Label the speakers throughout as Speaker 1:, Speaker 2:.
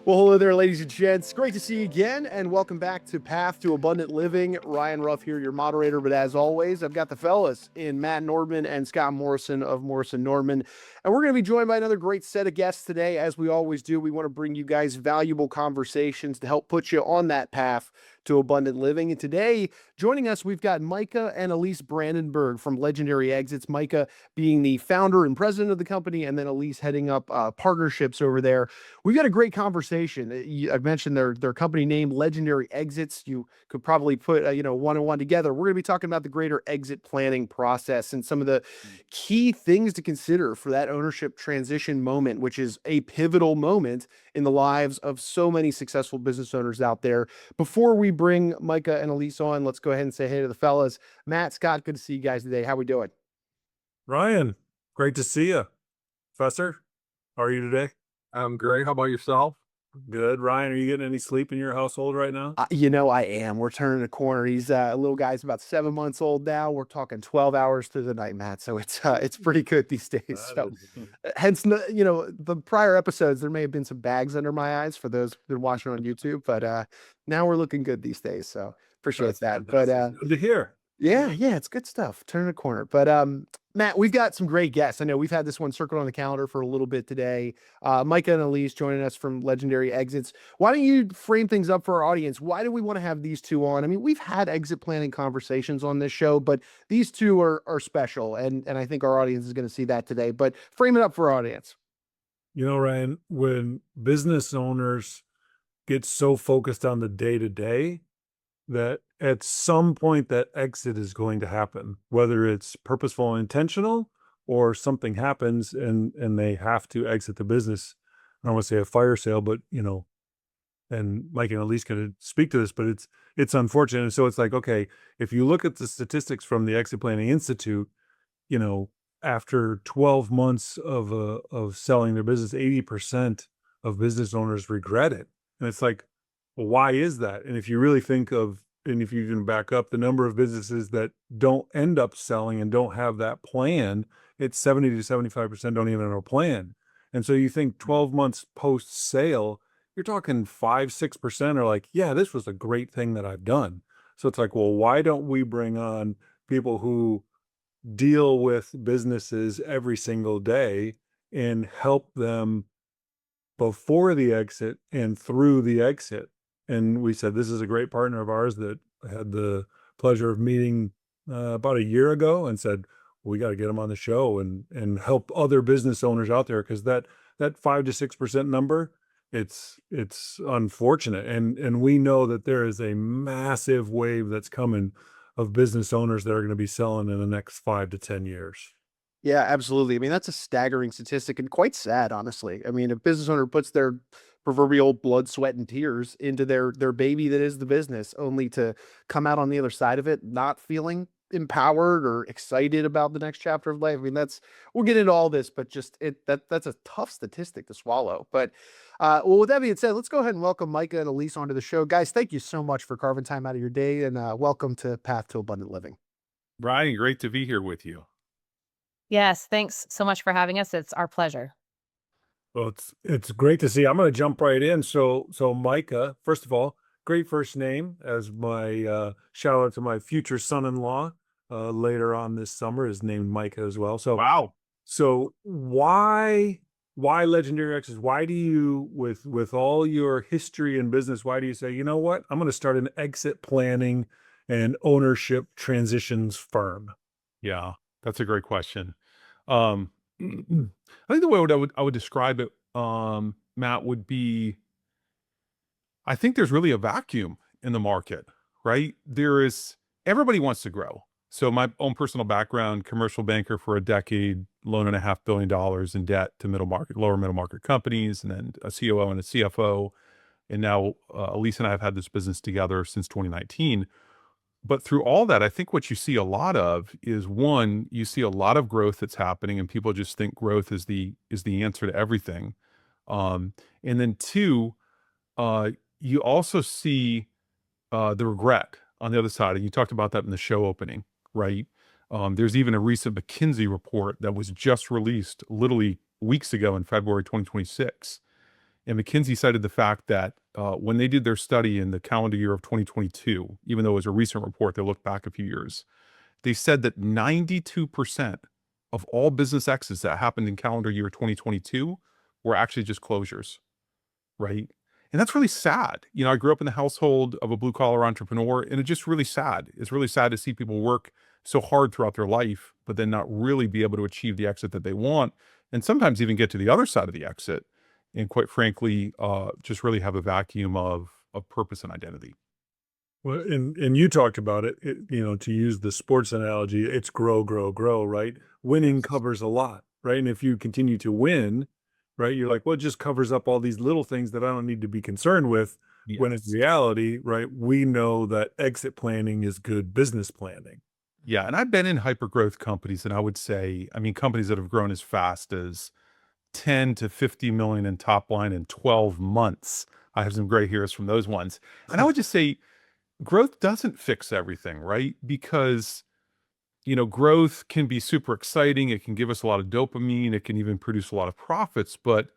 Speaker 1: Well, hello there, ladies and gents. Great to see you again, and welcome back to Path to Abundant Living. Ryan Ruff here, your moderator, but as always, I've got the fellas in Matt Nordman and Scott Morrison of Morrison Nordman, and we're going to be joined by another great set of guests today. As we always do, we want to bring you guys valuable conversations to help put you on that path to abundant living. And today, joining us, we've got Micah and Elise Brandenburg from Legendary Exits. Micah being the founder and president of the company, and then Elise heading up partnerships over there. We've got a great conversation. I mentioned their company name, Legendary Exits. You could probably put one and one together. We're going to be talking about the greater exit planning process and some of the key things to consider for that ownership transition moment, which is a pivotal moment in the lives of so many successful business owners out there. Before we bring Micah and Elise on, let's go ahead and say hey to the fellas. Matt, Scott, good to see you guys today. How we doing?
Speaker 2: Ryan, great to see you. Professor, how are you today?
Speaker 3: I'm great. How about yourself?
Speaker 2: Good. Ryan, are you getting any sleep in your household right now?
Speaker 1: I am. We're turning a corner. He's little guy's about 7 months old now. We're talking 12 hours through the night, Matt. So it's pretty good these days. So, hence, the prior episodes, there may have been some bags under my eyes for those who've been watching on YouTube, but now we're looking good these days. So appreciate that. But
Speaker 2: good to hear.
Speaker 1: Yeah, it's good stuff. Turning a corner. But Matt, we've got some great guests. I know we've had this one circled on the calendar for a little bit today. Micah and Elise joining us from Legendary Exits. Why don't you frame things up for our audience? Why do we want to have these two on? I mean, we've had exit planning conversations on this show, but these two are special, and I think our audience is going to see that today. But frame it up for our audience.
Speaker 2: Ryan, when business owners get so focused on the day-to-day, that at some point that exit is going to happen, whether it's purposeful and intentional or something happens and they have to exit the business. I don't want to say a fire sale, but and Mike and Elise can speak to this, but it's unfortunate. And so it's like, okay, if you look at the statistics from the Exit Planning Institute, after 12 months of selling their business, 80% of business owners regret it. And it's like, well, why is that? And if you really think of, and if you can back up the number of businesses that don't end up selling and don't have that plan, it's 70 to 75% don't even have a plan. And so you think 12 months post sale, you're talking 5-6% are like, yeah, this was a great thing that I've done. So it's like, well, why don't we bring on people who deal with businesses every single day and help them before the exit and through the exit? And we said, this is a great partner of ours that I had the pleasure of meeting about a year ago, and said, we got to get them on the show and help other business owners out there. Cause that 5 to 6% number, it's unfortunate. And we know that there is a massive wave that's coming of business owners that are going to be selling in the next 5 to 10 years.
Speaker 1: Yeah, absolutely. I mean, that's a staggering statistic and quite sad, honestly. I mean, a business owner puts their proverbial blood, sweat, and tears into their baby that is the business, only to come out on the other side of it not feeling empowered or excited about the next chapter of life. I mean, we'll get into all this, but just that's a tough statistic to swallow. But well, with that being said, let's go ahead and welcome Micah and Elise onto the show. Guys, thank you so much for carving time out of your day, and welcome to Path to Abundant Living.
Speaker 3: Brian, great to be here with you.
Speaker 4: Yes, thanks so much for having us. It's our pleasure.
Speaker 2: Well, it's great to see. I'm going to jump right in. So Micah, first of all, great first name, as my shout out to my future son-in-law later on this summer is named Micah as well. So
Speaker 3: Wow.
Speaker 2: So why Legendary Exits? Why do you, with all your history in business, why do you say, you know what, I'm going to start an exit planning and ownership transitions firm?
Speaker 3: Yeah, that's a great question. I think the way I would describe it, Matt, would be, I think there's really a vacuum in the market, right? Everybody wants to grow. So my own personal background, commercial banker for a decade, $1.5 billion in debt to lower middle market companies, and then a COO and a CFO. And now Elise and I have had this business together since 2019. But through all that, I think what you see a lot of is, one, you see a lot of growth that's happening, and people just think growth is the answer to everything. And then two, you also see the regret on the other side. And you talked about that in the show opening, right? There's even a recent McKinsey report that was just released literally weeks ago in February 2026. And McKinsey cited the fact that when they did their study in the calendar year of 2022, even though it was a recent report, they looked back a few years, they said that 92% of all business exits that happened in calendar year 2022 were actually just closures, right? And that's really sad. You know, I grew up in the household of a blue collar entrepreneur, and it's just really sad. It's really sad to see people work so hard throughout their life, but then not really be able to achieve the exit that they want, and sometimes even get to the other side of the exit, and quite frankly, just really have a vacuum of purpose and identity.
Speaker 2: Well, and you talked about it, you know, to use the sports analogy, it's grow, grow, grow, right? Winning covers a lot, right? And if you continue to win, right, you're like, well, it just covers up all these little things that I don't need to be concerned with. When in
Speaker 3: Yes.
Speaker 2: reality, right, we know that exit planning is good business planning.
Speaker 3: Yeah, and I've been in hyper growth companies, and I would say, I mean, companies that have grown as fast as 10 to 50 million in top line in 12 months. I have some gray hairs from those ones. And I would just say growth doesn't fix everything, right? Because, you know, growth can be super exciting. It can give us a lot of dopamine. It can even produce a lot of profits, but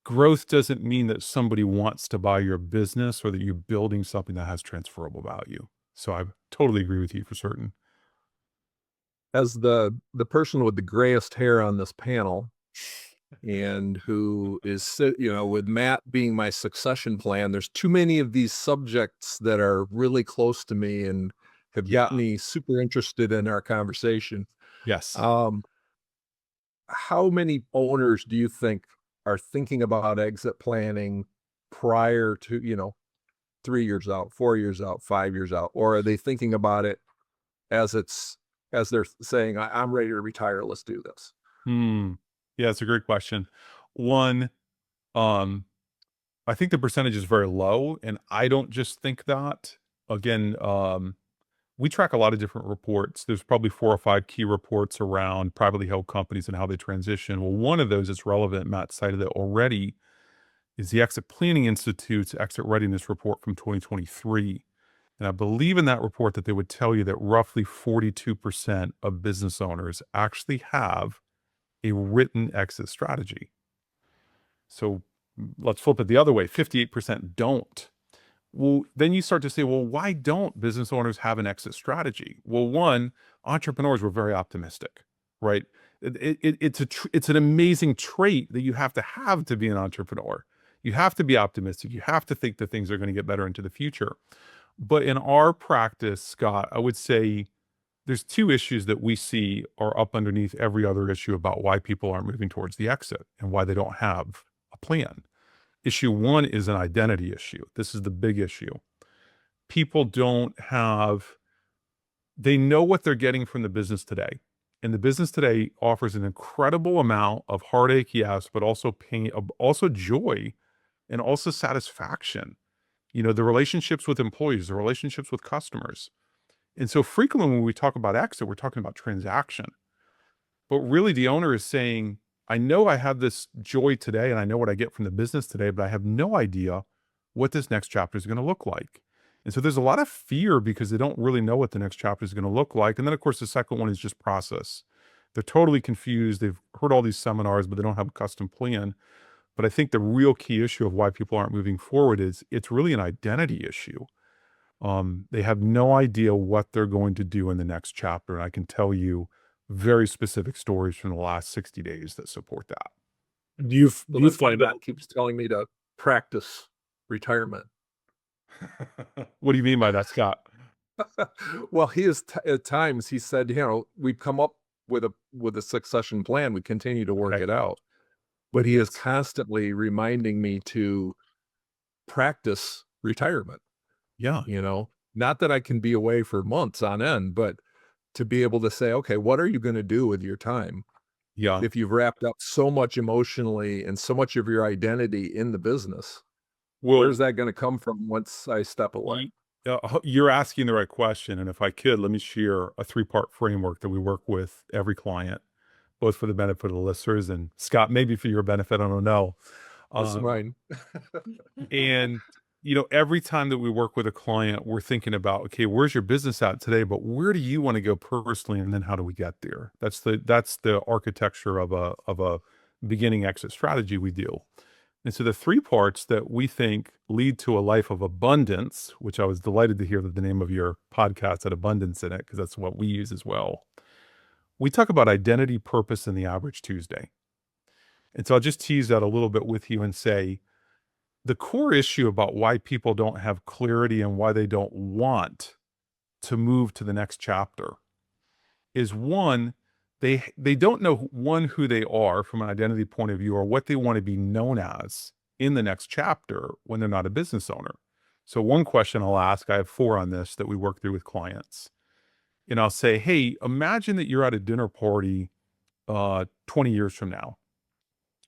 Speaker 3: growth doesn't mean that somebody wants to buy your business or that you're building something that has transferable value. So I totally agree with you for certain.
Speaker 5: As the person with the grayest hair on this panel, and who is, you know, with Matt being my succession plan, there's too many of these subjects that are really close to me and have got me super interested in our conversation.
Speaker 3: Yes.
Speaker 5: How many owners do you think are thinking about exit planning prior to, you know, 3 years out, 4 years out, 5 years out? Or are they thinking about it as they're saying, I'm ready to retire, let's do this?
Speaker 3: Yeah, it's a great question. One, I think the percentage is very low, and I don't just think that. Again, we track a lot of different reports. There's probably 4 or 5 key reports around privately held companies and how they transition. Well, one of those that's relevant, Matt cited it already, is the Exit Planning Institute's Exit Readiness Report from 2023. And I believe in that report that they would tell you that roughly 42% of business owners actually have a written exit strategy. So let's flip it the other way. 58% don't. Well, then you start to say, well, why don't business owners have an exit strategy? Well, one, entrepreneurs were very optimistic, right? It's an amazing trait that you have to be an entrepreneur. You have to be optimistic. You have to think that things are going to get better into the future. But in our practice, Scott, I would say there's 2 issues that we see are up underneath every other issue about why people aren't moving towards the exit and why they don't have a plan. Issue 1 is an identity issue. This is the big issue. People they know what they're getting from the business today. And the business today offers an incredible amount of heartache, yes, but also pain, also joy, and also satisfaction. You know, the relationships with employees, the relationships with customers. And so frequently when we talk about exit, we're talking about transaction. But really the owner is saying, I know I have this joy today and I know what I get from the business today, but I have no idea what this next chapter is going to look like. And so there's a lot of fear because they don't really know what the next chapter is going to look like. And then of course, the second one is just process. They're totally confused. They've heard all these seminars, but they don't have a custom plan. But I think the real key issue of why people aren't moving forward is it's really an identity issue. They have no idea what they're going to do in the next chapter. And I can tell you very specific stories from the last 60 days that support that.
Speaker 2: Do you
Speaker 5: Find out keeps telling me to practice retirement.
Speaker 3: What do you mean by that, Scott?
Speaker 5: Well, he is at times he said, you know, we've come up with a succession plan. We continue to work it out, but he is constantly reminding me to practice retirement.
Speaker 3: Yeah.
Speaker 5: You know, not that I can be away for months on end, but to be able to say, okay, what are you going to do with your time?
Speaker 3: Yeah.
Speaker 5: If you've wrapped up so much emotionally and so much of your identity in the business, where's that going to come from once I step away?
Speaker 3: You're asking the right question. And if I could, let me share a 3-part framework that we work with every client, both for the benefit of the listeners and Scott, maybe for your benefit, I don't know.
Speaker 5: That's mine.
Speaker 3: And, you know, every time that we work with a client, we're thinking about, okay, where's your business at today, but where do you want to go personally? And then how do we get there? That's the architecture of a beginning exit strategy we do. And so the three parts that we think lead to a life of abundance, which I was delighted to hear that the name of your podcast had abundance in it, because that's what we use as well. We talk about identity, purpose, and the average Tuesday. And so I'll just tease that a little bit with you and say, the core issue about why people don't have clarity and why they don't want to move to the next chapter is one, they don't know who they are from an identity point of view or what they want to be known as in the next chapter when they're not a business owner. So one question I'll ask, I have 4 on this that we work through with clients. And I'll say, hey, imagine that you're at a dinner party 20 years from now.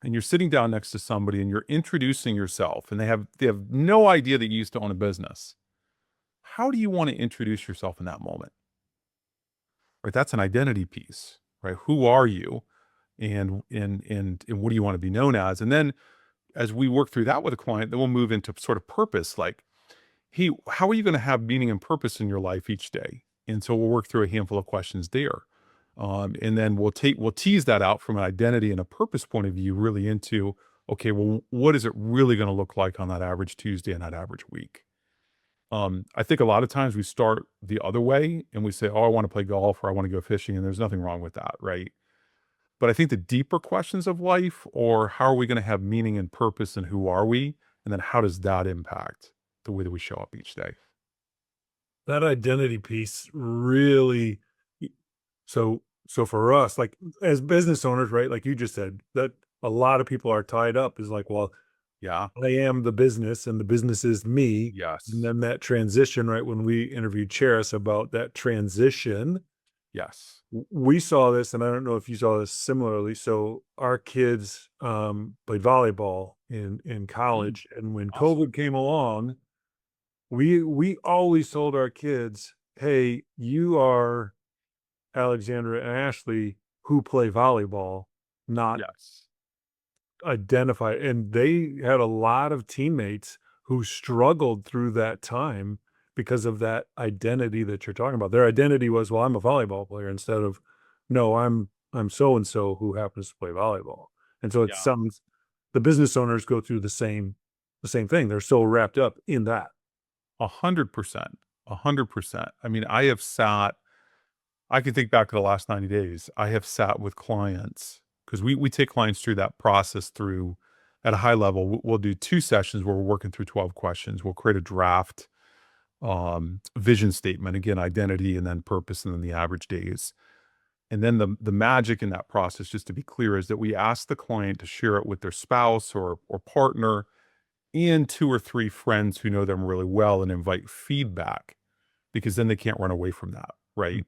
Speaker 3: And you're sitting down next to somebody and you're introducing yourself and they have no idea that you used to own a business. How do you want to introduce yourself in that moment? Right? That's an identity piece, right? Who are you? And what do you want to be known as? And then as we work through that with a client, then we'll move into sort of purpose, like, hey, how are you going to have meaning and purpose in your life each day? And so we'll work through a handful of questions there. And then we'll tease that out from an identity and a purpose point of view, really into, okay, well, what is it really going to look like on that average Tuesday and that average week? I think a lot of times we start the other way and we say, oh, I want to play golf or I want to go fishing. And there's nothing wrong with that, right? But I think the deeper questions of life, or how are we going to have meaning and purpose and who are we? And then how does that impact the way that we show up each day?
Speaker 2: That identity piece really, so for us, like as business owners, right? Like you just said, that a lot of people are tied up is like, well,
Speaker 3: Yeah.
Speaker 2: I am the business and the business is me.
Speaker 3: Yes.
Speaker 2: And then that transition, right? When we interviewed Cheris about that transition,
Speaker 3: Yes.
Speaker 2: we saw this, and I don't know if you saw this similarly. So our kids played volleyball in college, and when
Speaker 3: Awesome.
Speaker 2: COVID came along, we always told our kids, hey, you are Alexandra and Ashley who play volleyball, not
Speaker 3: Yes.
Speaker 2: identify. And they had a lot of teammates who struggled through that time because of that identity that you're talking about. Their identity was, well, I'm a volleyball player, instead of, no, I'm so and so who happens to play volleyball. And so it
Speaker 3: Yeah.
Speaker 2: sounds, the business owners go through the same thing. They're so wrapped up in that.
Speaker 3: 100%. 100%. I mean, I can think back to the last 90 days. I have sat with clients because we take clients through that process through at a high level. We'll do 2 sessions where we're working through 12 questions. We'll create a draft vision statement, again, identity and then purpose and then the average days. And then the magic in that process, just to be clear, is that we ask the client to share it with their spouse or partner and 2 or 3 friends who know them really well and invite feedback, because then they can't run away from that, right?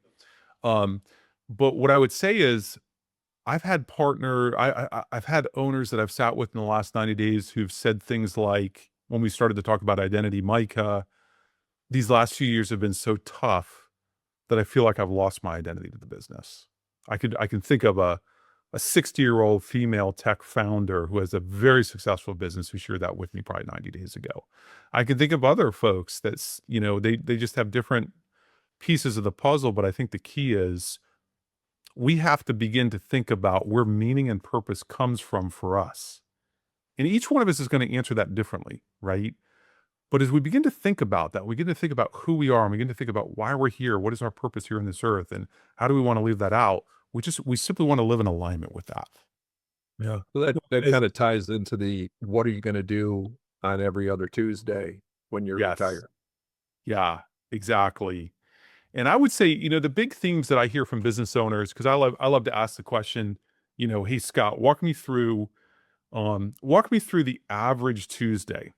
Speaker 3: But what I would say is I've had I've had owners that I've sat with in the last 90 days who've said things like, when we started to talk about identity, Micah, these last few years have been so tough that I feel like I've lost my identity to the business. I can think of a 60-year-old female tech founder who has a very successful business who shared that with me probably 90 days ago. I can think of other folks that's, they just have different pieces of the puzzle, but I think the key is we have to begin to think about where meaning and purpose comes from for us. And each one of us is going to answer that differently, right? But as we begin to think about that, we begin to think about who we are and we begin to think about why we're here, what is our purpose here on this earth, and how do we want to leave that out? We simply want to live in alignment with that.
Speaker 2: Yeah.
Speaker 5: So that kind of ties into the, what are you going to do on every other Tuesday when you're
Speaker 3: Yes.
Speaker 5: retired?
Speaker 3: Yeah, exactly. And I would say, the big themes that I hear from business owners, because I love to ask the question, hey, Scott, walk me through the average Tuesday.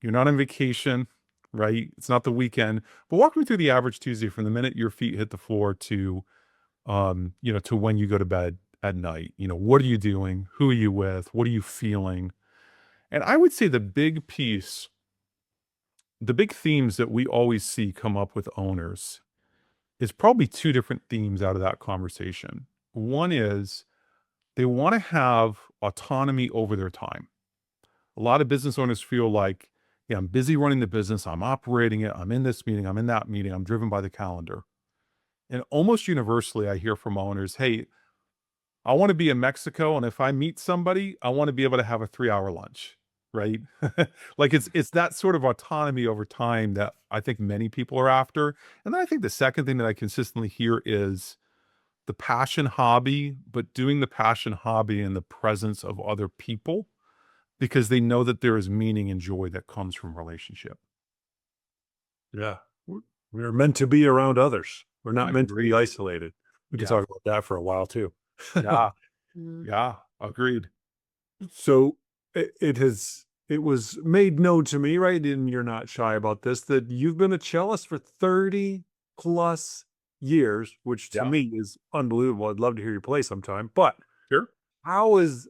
Speaker 3: You're not on vacation, right? It's not the weekend, but walk me through the average Tuesday from the minute your feet hit the floor to, to when you go to bed at night. What are you doing? Who are you with? What are you feeling? And I would say the big themes that we always see come up with owners is probably 2 different themes out of that conversation. One is they want to have autonomy over their time. A lot of business owners feel like, yeah, I'm busy running the business, I'm operating it, I'm in this meeting, I'm in that meeting, I'm driven by the calendar. And almost universally, I hear from owners, hey, I want to be in Mexico, and if I meet somebody, I want to be able to have a 3-hour lunch, right? Like it's that sort of autonomy over time that I think many people are after. And then I think the second thing that I consistently hear is the passion hobby, but doing the passion hobby in the presence of other people because they know that there is meaning and joy that comes from relationship.
Speaker 2: Yeah. We're meant to be around others. We're not
Speaker 3: I
Speaker 2: meant to
Speaker 3: agree.
Speaker 2: be isolated. We can
Speaker 3: Yeah.
Speaker 2: talk about that for a while too.
Speaker 3: Yeah.
Speaker 1: Mm.
Speaker 3: Yeah. Agreed.
Speaker 2: So it was made known to me, right? And you're not shy about this, that you've been a cellist for 30 plus years, which to
Speaker 3: Yeah.
Speaker 2: me is unbelievable. I'd love to hear you play sometime. But
Speaker 3: Sure.
Speaker 2: how is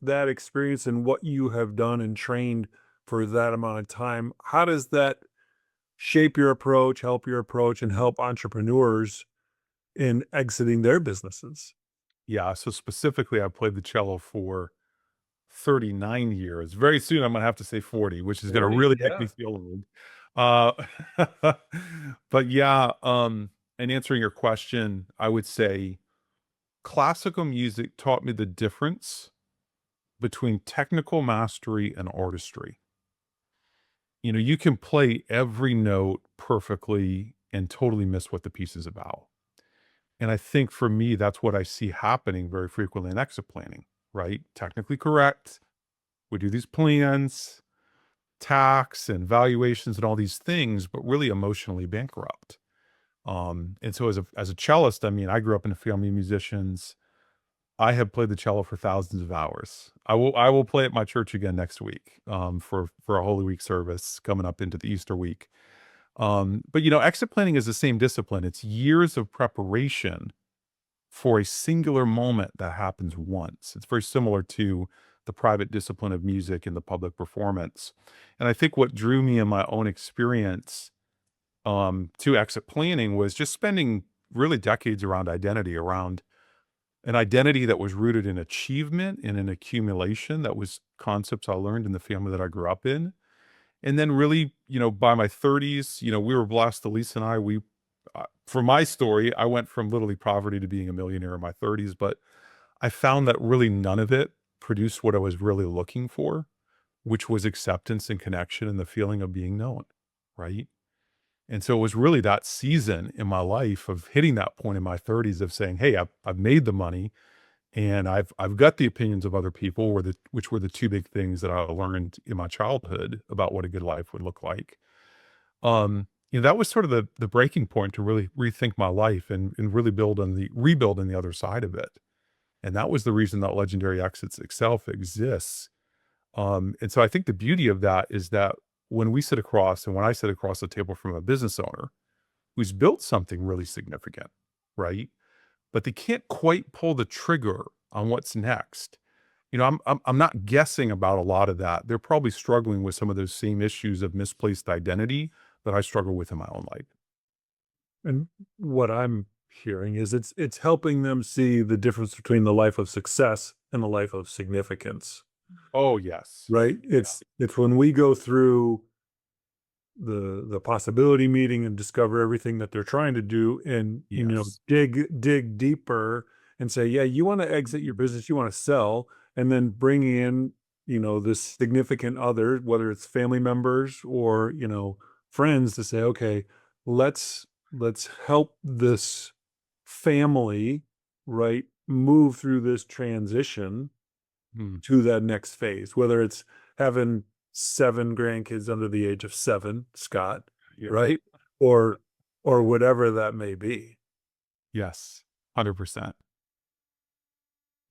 Speaker 2: that experience and what you have done and trained for that amount of time? How does that shape your approach, help your approach, and help entrepreneurs in exiting their businesses?
Speaker 3: Yeah. So specifically, I played the cello for 39 years. Very soon, I'm gonna have to say 40, which is gonna
Speaker 2: 40,
Speaker 3: really make
Speaker 2: yeah.
Speaker 3: me feel old. Uh, but yeah, and answering your question, I would say classical music taught me the difference between technical mastery and artistry. You know, you can play every note perfectly and totally miss what the piece is about. And I think for me, that's what I see happening very frequently in exit planning, right? Technically correct. We do these plans, tax and valuations and all these things, but really emotionally bankrupt. And so as a cellist, I mean, I grew up in a family of musicians. I have played the cello for thousands of hours. I will play at my church again next week for a Holy Week service coming up into the Easter week. But you know, exit planning is the same discipline. It's years of preparation for a singular moment that happens once. It's very similar to the private discipline of music and the public performance. And I think what drew me in my own experience to exit planning was just spending really decades around identity, around an identity that was rooted in achievement and in accumulation. That was concepts I learned in the family that I grew up in. And then really, you know, by my 30s, you know, we were blessed, Elise and I, for my story, I went from literally poverty to being a millionaire in my 30s, but I found that really none of it produced what I was really looking for, which was acceptance and connection and the feeling of being known, right? And so it was really that season in my life of hitting that point in my 30s of saying, "Hey, I've made the money and I've got the opinions of other people," which were the two big things that I learned in my childhood about what a good life would look like. You know, that was sort of the breaking point to really rethink my life and really rebuild on the other side of it. And that was the reason that Legendary Exits itself exists. And so I think the beauty of that is that when I sit across the table from a business owner who's built something really significant, right? But they can't quite pull the trigger on what's next. You know, I'm not guessing about a lot of that. They're probably struggling with some of those same issues of misplaced identity that I struggle with in my own life.
Speaker 2: And what I'm hearing is it's helping them see the difference between the life of success and the life of significance,
Speaker 3: Oh, yes.
Speaker 2: right? It's when we go through the possibility meeting and discover everything that they're trying to do and
Speaker 3: Yes.
Speaker 2: dig deeper and say, yeah, you want to exit your business, you want to sell, and then bring in this significant other, whether it's family members or friends, to say, okay, let's help this family, right, move through this transition
Speaker 3: Hmm.
Speaker 2: to that next phase, whether it's having 7 grandkids under the age of 7, Scott,
Speaker 3: Yeah.
Speaker 2: right? Or whatever that may be.
Speaker 3: Yes. 100%.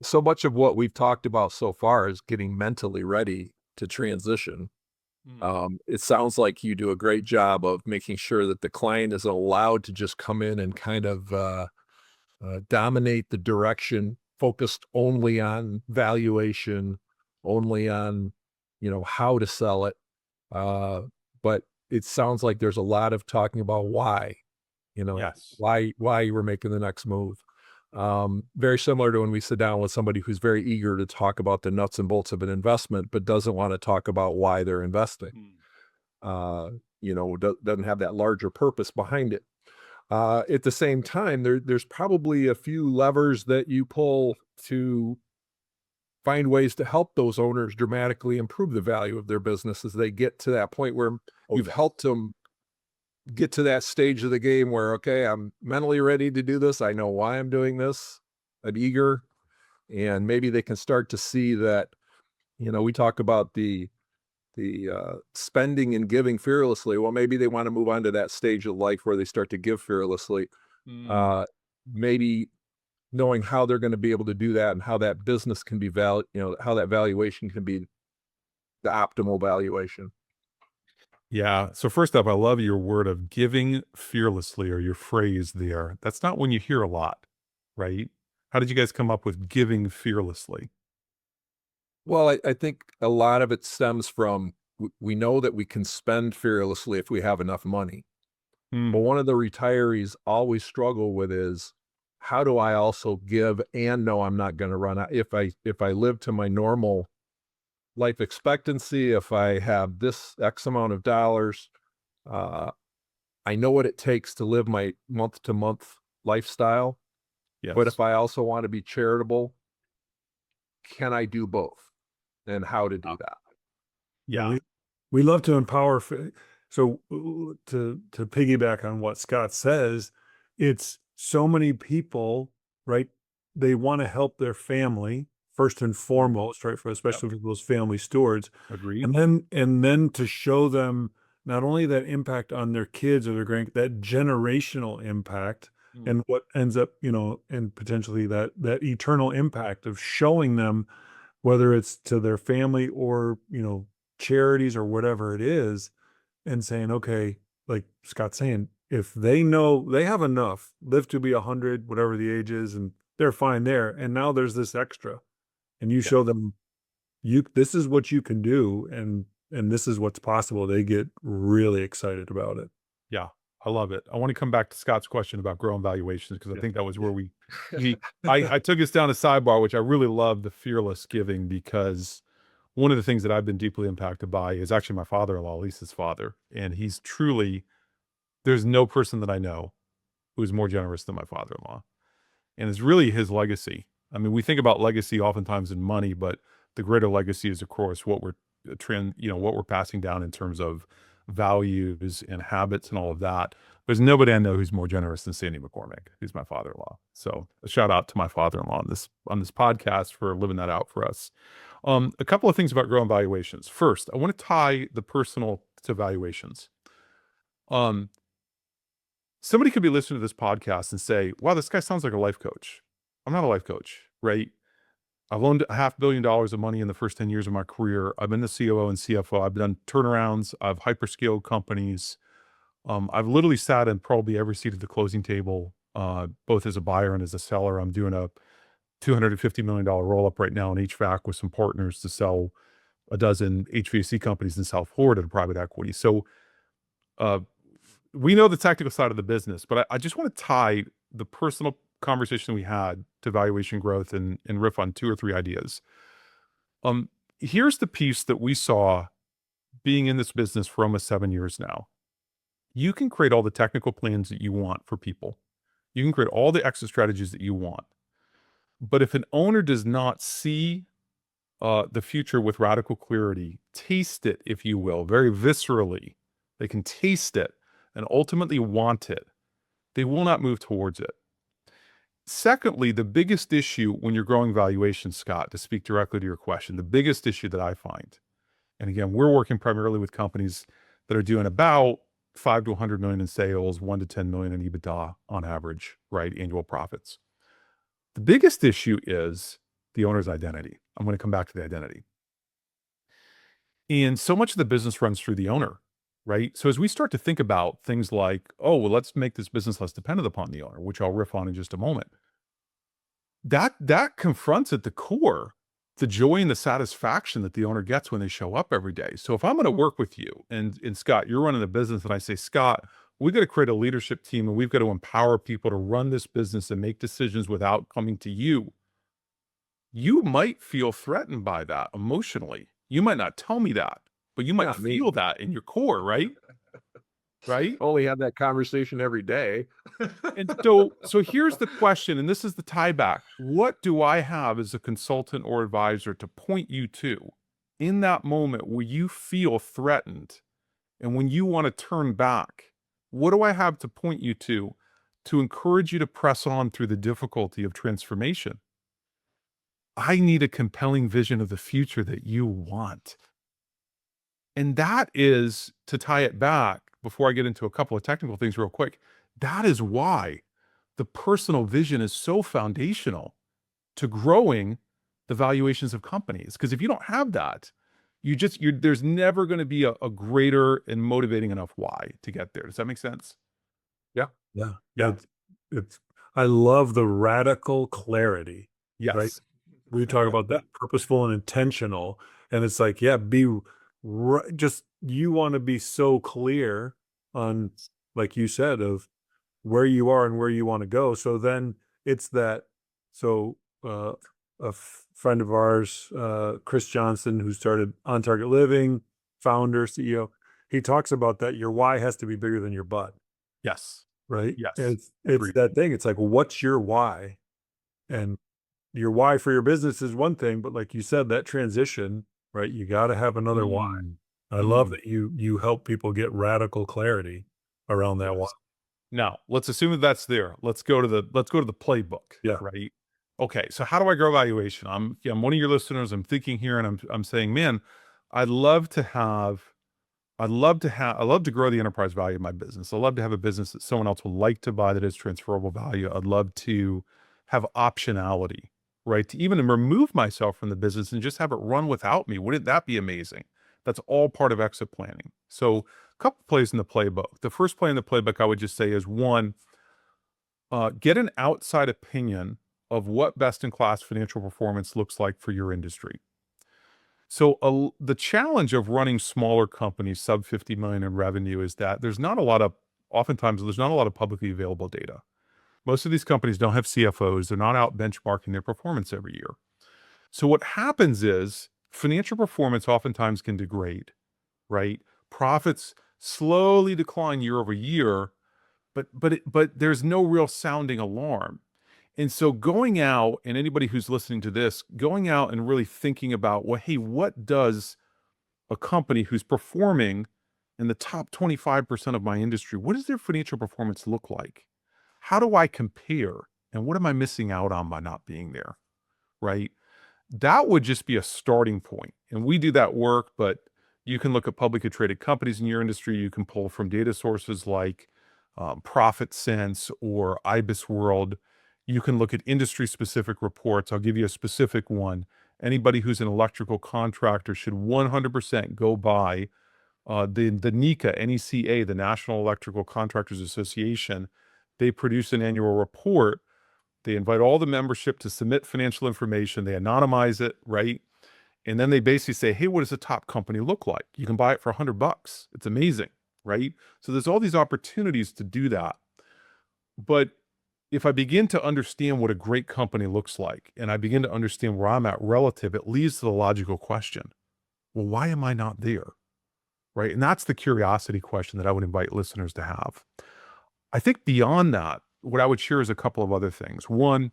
Speaker 5: So much of what we've talked about so far is getting mentally ready to transition. It sounds like you do a great job of making sure that the client is allowed to just come in and kind of dominate the direction, focused only on valuation, only on, how to sell it. But it sounds like there's a lot of talking about why,
Speaker 3: Yes.
Speaker 5: why you were making the next move. Very similar to when we sit down with somebody who's very eager to talk about the nuts and bolts of an investment, but doesn't want to talk about why they're investing. Doesn't have that larger purpose behind it. At the same time, there's probably a few levers that you pull to find ways to help those owners dramatically improve the value of their business as they get to that point where you've helped them get to that stage of the game where, okay, I'm mentally ready to do this. I know why I'm doing this. I'm eager. And maybe they can start to see that, we talk about the spending and giving fearlessly. Well, maybe they want to move on to that stage of life where they start to give fearlessly. Maybe knowing how they're going to be able to do that and how that business can be how that valuation can be the optimal valuation.
Speaker 3: Yeah. So first up, I love your word of giving fearlessly, or your phrase there. That's not one you hear a lot, right? How did you guys come up with giving fearlessly?
Speaker 5: Well, I think a lot of it stems from we know that we can spend fearlessly if we have enough money. But one of the retirees always struggle with is, how do I also give and know I'm not going to run out? If I live to my normal life expectancy, if I have this X amount of dollars, I know what it takes to live my month to month lifestyle.
Speaker 3: Yes.
Speaker 5: But if I also want to be charitable, can I do both? And how to do that?
Speaker 3: Yeah.
Speaker 2: We love to empower. So to piggyback on what Scott says, it's so many people, right? They want to help their family first and foremost, right? Especially for those family stewards.
Speaker 3: Agreed.
Speaker 2: And then to show them not only that impact on their kids or their that generational impact, and what ends up, and potentially that eternal impact of showing them, whether it's to their family or, charities or whatever it is, and saying, okay, like Scott's saying, if they know they have enough, live to be 100, whatever the age is, and they're fine there. And now there's this extra, and you show them, this is what you can do, and this is what's possible. They get really excited about it.
Speaker 3: Yeah. I love it. I want to come back to Scott's question about growing valuations, because I think that was where I took us down a sidebar, which I really love, the fearless giving, because one of the things that I've been deeply impacted by is actually my father-in-law, Elise's father. And he's truly, there's no person that I know who's more generous than my father-in-law. And it's really his legacy. I mean, we think about legacy oftentimes in money, but the greater legacy is, of course, what we're what we're passing down in terms of values and habits and all of that. There's nobody I know who's more generous than Sandy McCormick, who's my father-in-law. So a shout out to my father-in-law on this podcast for living that out for us. A couple of things about growing valuations. First, I want to tie the personal to valuations. Somebody could be listening to this podcast and say, wow, this guy sounds like a life coach. I'm not a life coach, right? I've loaned $500 million of money in the first 10 years of my career. I've been the COO and CFO. I've done turnarounds. I've hyperscaled companies. I've literally sat in probably every seat at the closing table, both as a buyer and as a seller. I'm doing a $250 million roll-up right now in HVAC with some partners to sell a dozen HVAC companies in South Florida to private equity. So we know the technical side of the business, but I just want to tie the personal conversation we had to valuation growth and riff on 2 or 3 ideas. Here's the piece that we saw being in this business for almost 7 years now. You can create all the technical plans that you want for people. You can create all the exit strategies that you want. But if an owner does not see the future with radical clarity, taste it, if you will, very viscerally, they can taste it and ultimately want it, they will not move towards it. Secondly, the biggest issue when you're growing valuation, Scott, to speak directly to your question, the biggest issue that I find, and again, we're working primarily with companies that are doing about 5 to 100 million in sales, 1 to 10 million in EBITDA on average, right? Annual profits. The biggest issue is the owner's identity. I'm going to come back to the identity. And so much of the business runs through the owner, right? So as we start to think about things like, oh, well, let's make this business less dependent upon the owner, which I'll riff on in just a moment. That confronts at the core the joy and the satisfaction that the owner gets when they show up every day. So if I'm going to work with you and Scott, you're running a business, and I say, Scott, we got to create a leadership team, and we've got to empower people to run this business and make decisions without coming to you. You might feel threatened by that emotionally. You might not tell me that, but you might feel that in your core, right? right?
Speaker 5: Only have that conversation every day.
Speaker 3: And so here's the question, and this is the tie back. What do I have as a consultant or advisor to point you to in that moment where you feel threatened and when you want to turn back? What do I have to point you to encourage you to press on through the difficulty of transformation? I need a compelling vision of the future that you want. And that is, to tie it back, before I get into a couple of technical things real quick, that is why the personal vision is so foundational to growing the valuations of companies. Because if you don't have that, there's never going to be a greater and motivating enough why to get there. Does that make sense?
Speaker 2: Yeah. I love the radical clarity.
Speaker 3: Yes.
Speaker 2: Right? We talk about that, purposeful and intentional. And it's like, yeah, just, you want to be so clear on, like you said, of where you are and where you want to go. So then it's that. So friend of ours, Chris Johnson, who started On Target Living, founder, CEO, he talks about that your why has to be bigger than your butt.
Speaker 3: Yes.
Speaker 2: Right.
Speaker 3: Yes.
Speaker 2: It's
Speaker 3: Agreed.
Speaker 2: that thing. It's like, what's your why? And your why for your business is one thing, but like you said, that transition, right? You got to have another why. I love that you help people get radical clarity around that why.
Speaker 3: Now, let's assume that that's there. Let's go to the playbook.
Speaker 2: Yeah.
Speaker 3: Right. Okay. So how do I grow valuation? I'm one of your listeners. I'm thinking here and I'm saying, man, I'd love to grow the enterprise value of my business. I'd love to have a business that someone else will like to buy that is transferable value. I'd love to have optionality, right? To even remove myself from the business and just have it run without me. Wouldn't that be amazing? That's all part of exit planning. So a couple plays in the playbook. The first play in the playbook I would just say is one, get an outside opinion of what best-in-class financial performance looks like for your industry. So the challenge of running smaller companies, sub 50 million in revenue, is that oftentimes there's not a lot of publicly available data. Most of these companies don't have CFOs. They're not out benchmarking their performance every year. So what happens is financial performance oftentimes can degrade, right? Profits slowly decline year over year, but there's no real sounding alarm. And so going out, and anybody who's listening to this, going out and really thinking about, well, hey, what does a company who's performing in the top 25% of my industry, what does their financial performance look like? How do I compare? And what am I missing out on by not being there? Right? That would just be a starting point. And we do that work, but you can look at publicly traded companies in your industry. You can pull from data sources like Profit Sense or IBIS World. You can look at industry-specific reports. I'll give you a specific one. Anybody who's an electrical contractor should 100% go by the NECA, NECA, the National Electrical Contractors Association. They produce an annual report. They invite all the membership to submit financial information. They anonymize it, right? And then they basically say, hey, what does a top company look like? You can buy it for $100. It's amazing, right? So there's all these opportunities to do that. But if I begin to understand what a great company looks like, and I begin to understand where I'm at relative, it leads to the logical question. Well, why am I not there? Right? And that's the curiosity question that I would invite listeners to have. I think beyond that, what I would share is a couple of other things. One,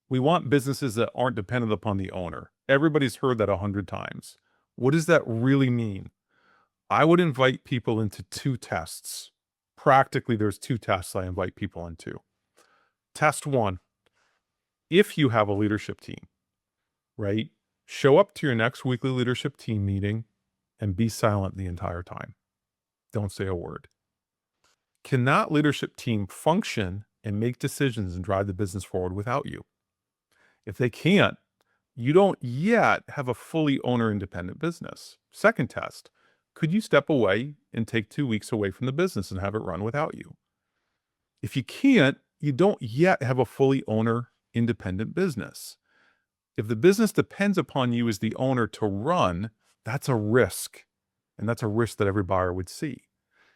Speaker 3: we want businesses that aren't dependent upon the owner. Everybody's heard that 100 times. What does that really mean? I would invite people into two tests. Practically, there's two tests I invite people into. Test one, if you have a leadership team, right? Show up to your next weekly leadership team meeting and be silent the entire time. Don't say a word. Can that leadership team function and make decisions and drive the business forward without you? If they can't, you don't yet have a fully owner independent business. Second test, could you step away and take 2 weeks away from the business and have it run without you? If you can't, you don't yet have a fully owner independent business. If the business depends upon you as the owner to run, that's a risk. And that's a risk that every buyer would see.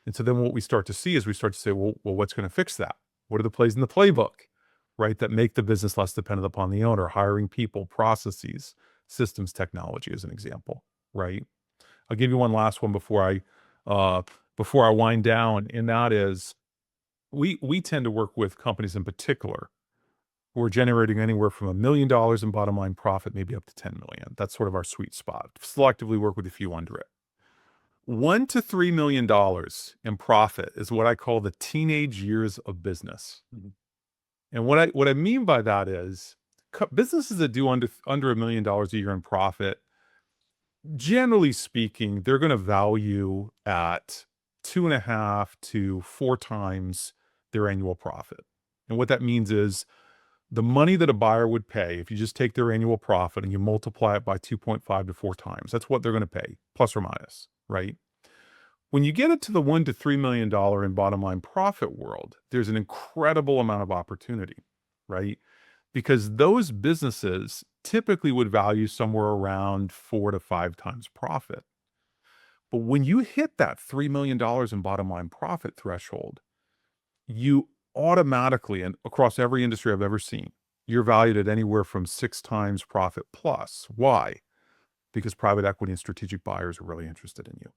Speaker 3: And so then what we start to see is we start to say, well, what's going to fix that? What are the plays in the playbook, right, that make the business less dependent upon the owner? Hiring people, processes, systems, technology as an example, right? I'll give you one last one before I before I wind down, and that is we tend to work with companies in particular who are generating anywhere from $1 million in bottom line profit, maybe up to 10 million. That's sort of our sweet spot. Selectively work with a few under it. $1 to $3 million in profit is what I call the teenage years of business.
Speaker 2: Mhm.
Speaker 3: And what I mean by that is businesses that do under $1 million a year in profit, generally speaking, they're going to value at 2.5 to 4 times their annual profit. And what that means is the money that a buyer would pay, if you just take their annual profit and you multiply it by 2.5 to 4 times, that's what they're going to pay, plus or minus, right? When you get it to the $1 to $3 million in bottom line profit world, there's an incredible amount of opportunity, right? Because those businesses typically would value somewhere around 4 to 5 times profit. But when you hit that $3 million in bottom line profit threshold, you automatically, and across every industry I've ever seen, you're valued at anywhere from 6 times profit plus. Why? Because private equity and strategic buyers are really interested in you.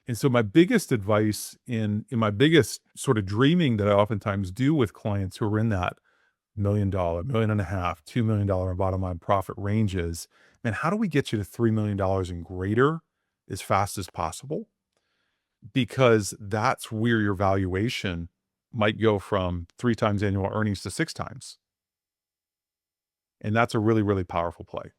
Speaker 3: And so my biggest advice in my biggest sort of dreaming that I oftentimes do with clients who are in that $1 million, $1.5 million, $2 million in bottom line profit ranges, man, how do we get you to $3 million and greater as fast as possible? Because that's where your valuation might go from 3 times annual earnings to 6 times. And that's a really, really powerful play.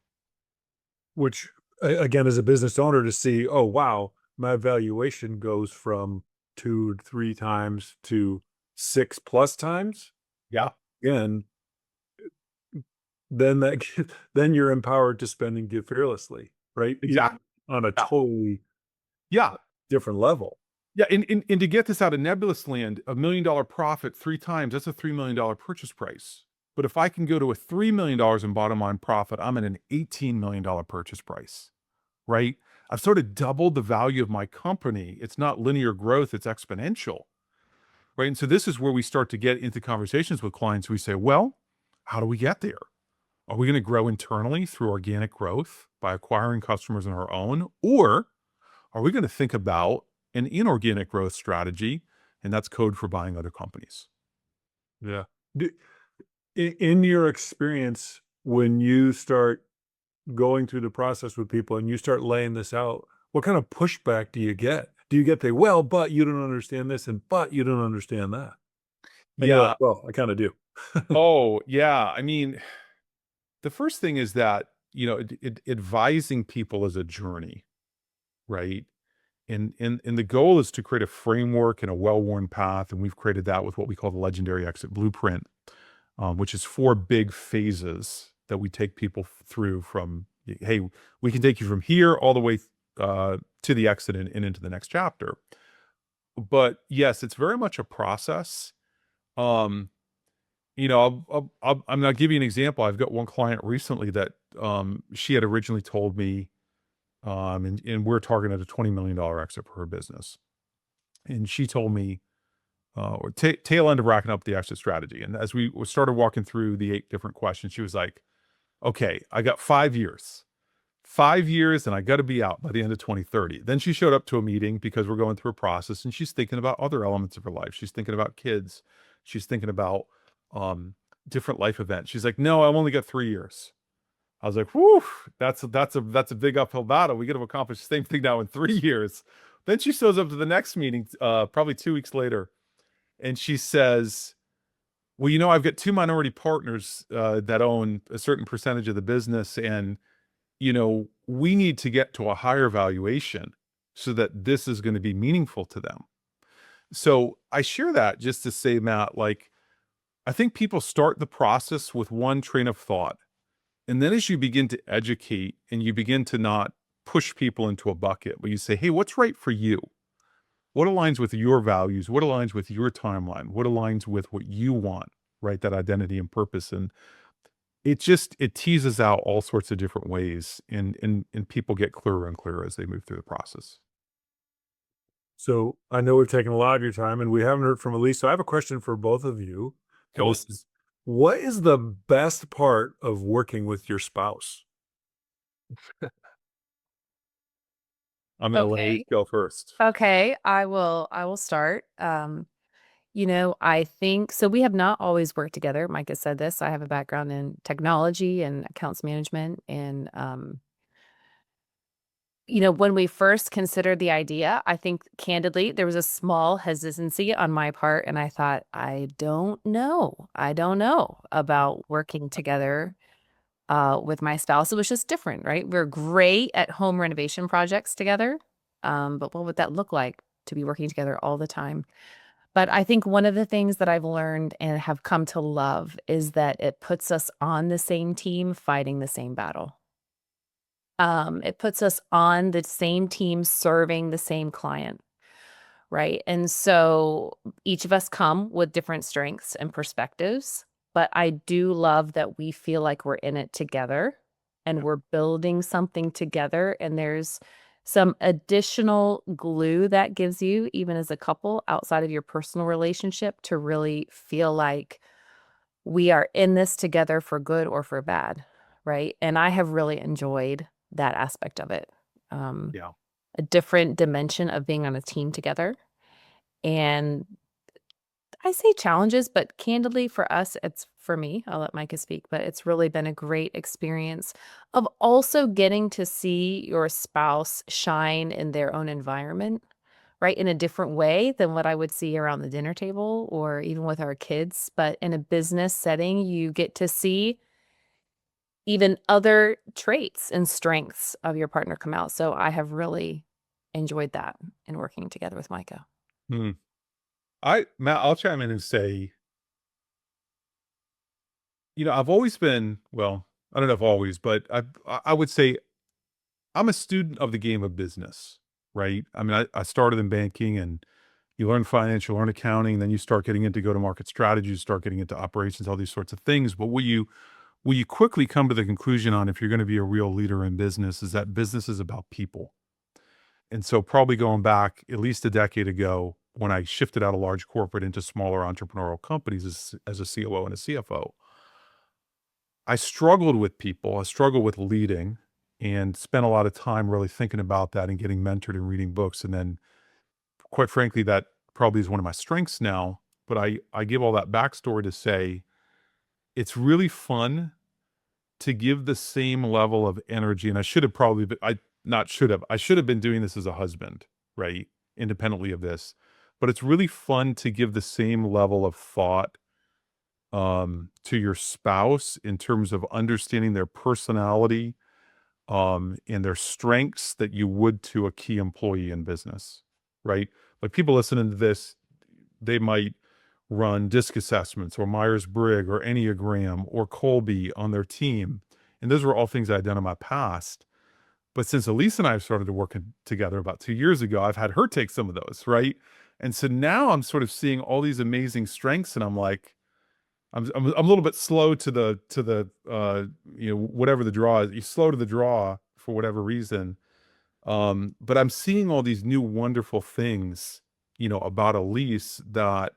Speaker 2: Which again, as a business owner, to see, oh wow, my valuation goes from 2 to 3 times to 6 plus times.
Speaker 3: Yeah.
Speaker 2: Again, then then you're empowered to spend and give fearlessly, right?
Speaker 3: Exactly.
Speaker 2: On a totally
Speaker 3: Yeah.
Speaker 2: different level.
Speaker 3: Yeah. And to get this out of nebulous land, $1 million profit 3 times, that's a $3 million purchase price. But if I can go to a $3 million in bottom line profit, I'm at an $18 million purchase price, right? I've sort of doubled the value of my company. It's not linear growth, it's exponential, right? And so this is where we start to get into conversations with clients. We say, well, how do we get there? Are we going to grow internally through organic growth by acquiring customers on our own? Or are we going to think about an inorganic growth strategy? And that's code for buying other companies.
Speaker 2: Yeah. In your experience, when you start going through the process with people and you start laying this out, what kind of pushback do you get? Do you get the, well, but you don't understand this and but you don't understand that? And you're
Speaker 3: Yeah.
Speaker 2: like, well, I kind of do.
Speaker 3: Oh, yeah. I mean, the first thing is that, advising people is a journey, right? And the goal is to create a framework and a well-worn path. And we've created that with what we call the legendary exit blueprint, which is 4 big phases that we take people through from, hey, we can take you from here all the way to the exit and into the next chapter. But yes, it's very much a process. I'm going to give you an example. I've got one client recently that she had originally told me, and we're targeting at a $20 million exit for her business. And she told me, or tail end of racking up the exit strategy. And as we started walking through the 8 different questions, she was like, okay, I got 5 years. 5 years and I got to be out by the end of 2030. Then she showed up to a meeting because we're going through a process and she's thinking about other elements of her life. She's thinking about kids. She's thinking about different life events. She's like, no, I've only got 3 years. I was like, whew, that's a big uphill battle. We got to accomplish the same thing now in 3 years. Then she shows up to the next meeting, probably 2 weeks later. And she says, well, I've got 2 minority partners that own a certain percentage of the business. And we need to get to a higher valuation so that this is going to be meaningful to them. So I share that just to say, Matt, like, I think people start the process with one train of thought. And then as you begin to educate and you begin to not push people into a bucket, but you say, hey, what's right for you? What aligns with your values? What aligns with your timeline? What aligns with what you want, right? That identity and purpose. And it teases out all sorts of different ways and people get clearer and clearer as they move through the process.
Speaker 2: So I know we've taken a lot of your time and we haven't heard from Elise. So I have a question for both of you. What is the best part of working with your spouse?
Speaker 3: I'm going to let
Speaker 4: Okay.
Speaker 3: you go first.
Speaker 4: Okay, I will start. I think so we have not always worked together. Micah said this. I have a background in technology and accounts management and when we first considered the idea, I think candidly there was a small hesitancy on my part and I thought, I don't know. I don't know about working together with my spouse. It was just different, right? We're great at home renovation projects together. But what would that look like to be working together all the time? But I think one of the things that I've learned and have come to love is that it puts us on the same team fighting the same battle. It puts us on the same team serving the same client, right? And so each of us come with different strengths and perspectives, but I do love that we feel like we're in it together and we're building something together. And there's some additional glue that gives you, even as a couple, outside of your personal relationship, to really feel like we are in this together for good or for bad, right? And I have really enjoyed that aspect of it. Um,
Speaker 3: Yeah.
Speaker 4: a different dimension of being on a team together. And I say challenges, but candidly for us, it's for me, I'll let Micah speak, but it's really been a great experience of also getting to see your spouse shine in their own environment, right? In a different way than what I would see around the dinner table or even with our kids. But in a business setting, you get to see even other traits and strengths of your partner come out. So I have really enjoyed that in working together with Micah.
Speaker 3: Hmm. Matt, I'll chime in and say, I've always been, well, I don't know if always, but I would say I'm a student of the game of business, right? I mean, I started in banking and you learn finance, you learn accounting, then you start getting into go-to-market strategies, start getting into operations, all these sorts of things. But what you quickly come to the conclusion on if you're going to be a real leader in business is that business is about people. And so probably going back at least a decade ago when I shifted out of large corporate into smaller entrepreneurial companies as a COO and a CFO, I struggled with people. I struggled with leading and spent a lot of time really thinking about that and getting mentored and reading books. And then quite frankly, that probably is one of my strengths now. But I give all that backstory to say it's really fun to give the same level of energy. And I should have probably been, I should have been doing this as a husband, right? Independently of this. But it's really fun to give the same level of thought to your spouse in terms of understanding their personality and their strengths that you would to a key employee in business, right? Like people listening to this, they might run DISC assessments or Myers-Briggs or Enneagram or Colby on their team. And those were all things I'd done in my past. But since Elise and I have started working together about 2 years ago, I've had her take some of those, right? And so now I'm sort of seeing all these amazing strengths and I'm like, I'm a little bit slow to the whatever the draw is. You're slow to the draw for whatever reason. But I'm seeing all these new wonderful things, about Elise that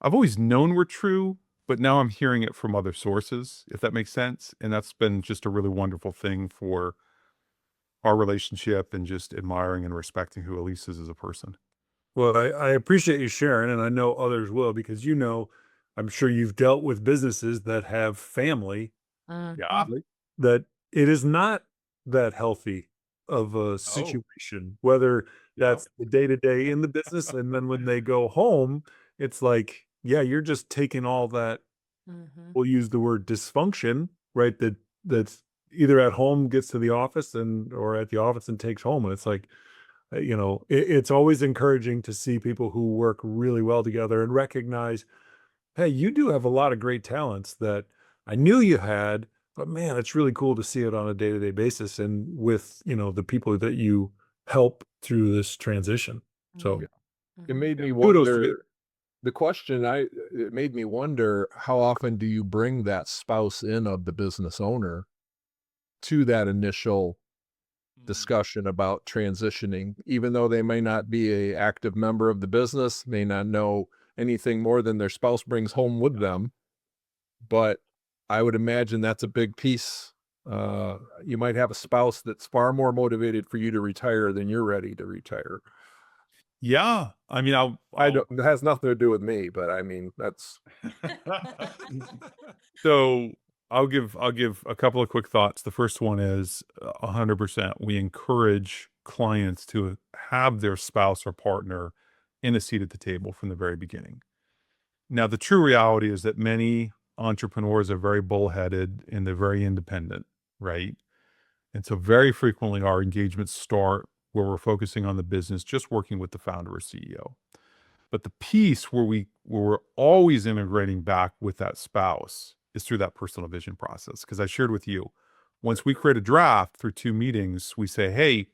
Speaker 3: I've always known were true, but now I'm hearing it from other sources, if that makes sense. And that's been just a really wonderful thing for our relationship and just admiring and respecting who Elise is as a person.
Speaker 2: Well, I appreciate you sharing, and I know others will because I'm sure you've dealt with businesses that have family
Speaker 3: Yeah.
Speaker 2: that it is not that healthy of a situation, whether
Speaker 3: Yeah.
Speaker 2: that's the day to day in the business. And then when they go home, it's like, yeah, you're just taking all that,
Speaker 4: Mhm.
Speaker 2: we'll use the word dysfunction, right? That's either at home gets to the office or at the office and takes home. And it's like, it's always encouraging to see people who work really well together and recognize, hey, you do have a lot of great talents that I knew you had, but man, it's really cool to see it on a day-to-day basis and with, the people that you help through this transition. So
Speaker 5: It made me
Speaker 2: kudos to
Speaker 5: wonder, it made me wonder, how often do you bring that spouse in of the business owner to that initial discussion about transitioning, even though they may not be a active member of the business, may not know anything more than their spouse brings home with them. But I would imagine that's a big piece You might have a spouse that's far more motivated for you to retire than you're ready to retire.
Speaker 3: Yeah. I mean,
Speaker 5: It has nothing to do with me, but I mean, that's,
Speaker 3: So I'll give a couple of quick thoughts. The first one is 100%. We encourage clients to have their spouse or partner in a seat at the table from the very beginning. Now, the true reality is that many entrepreneurs are very bullheaded and they're very independent, right? And so very frequently our engagements start where we're focusing on the business, just working with the founder or CEO. But the piece where we're always integrating back with that spouse is through that personal vision process. Because I shared with you, once we create a draft through 2 meetings, we say, hey,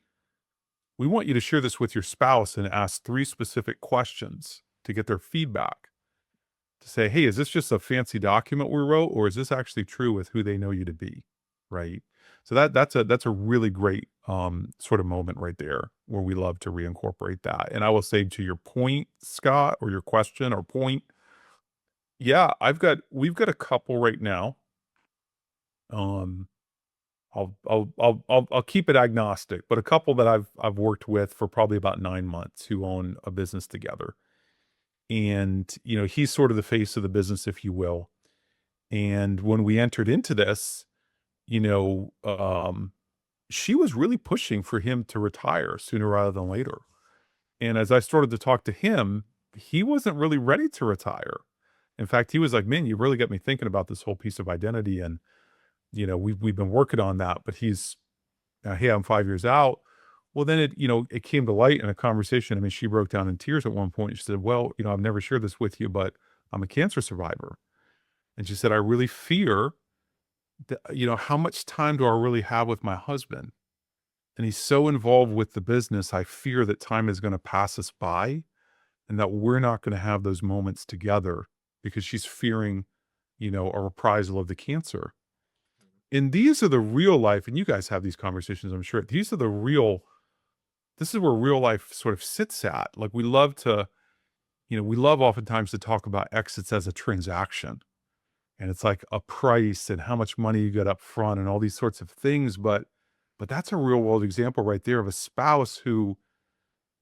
Speaker 3: we want you to share this with your spouse and ask 3 specific questions to get their feedback. To say, hey, is this just a fancy document we wrote, or is this actually true with who they know you to be? Right. So that's a really great sort of moment right there where we love to reincorporate that. And I will say to your point, Scott, or your question or point, yeah, we've got a couple right now. I'll keep it agnostic, but a couple that I've worked with for probably about 9 months who own a business together. And, you know, he's sort of the face of the business, if you will. And when we entered into this, you know, she was really pushing for him to retire sooner rather than later. And as I started to talk to him, he wasn't really ready to retire. In fact, he was like, man, you really got me thinking about this whole piece of identity. And, you know, we've been working on that, but he's, hey, I'm 5 years out. Well, then it came to light in a conversation. I mean, she broke down in tears at one point. She said, well, you know, I've never shared this with you, but I'm a cancer survivor. And she said, I really fear that, you know, how much time do I really have with my husband? And he's so involved with the business, I fear that time is going to pass us by and that we're not going to have those moments together because she's fearing, you know, a reprisal of the cancer. And these are the real life, and you guys have these conversations, I'm sure. This is where real life sort of sits at. Like we love oftentimes to talk about exits as a transaction. And it's like a price and how much money you get up front and all these sorts of things. But that's a real world example right there of a spouse who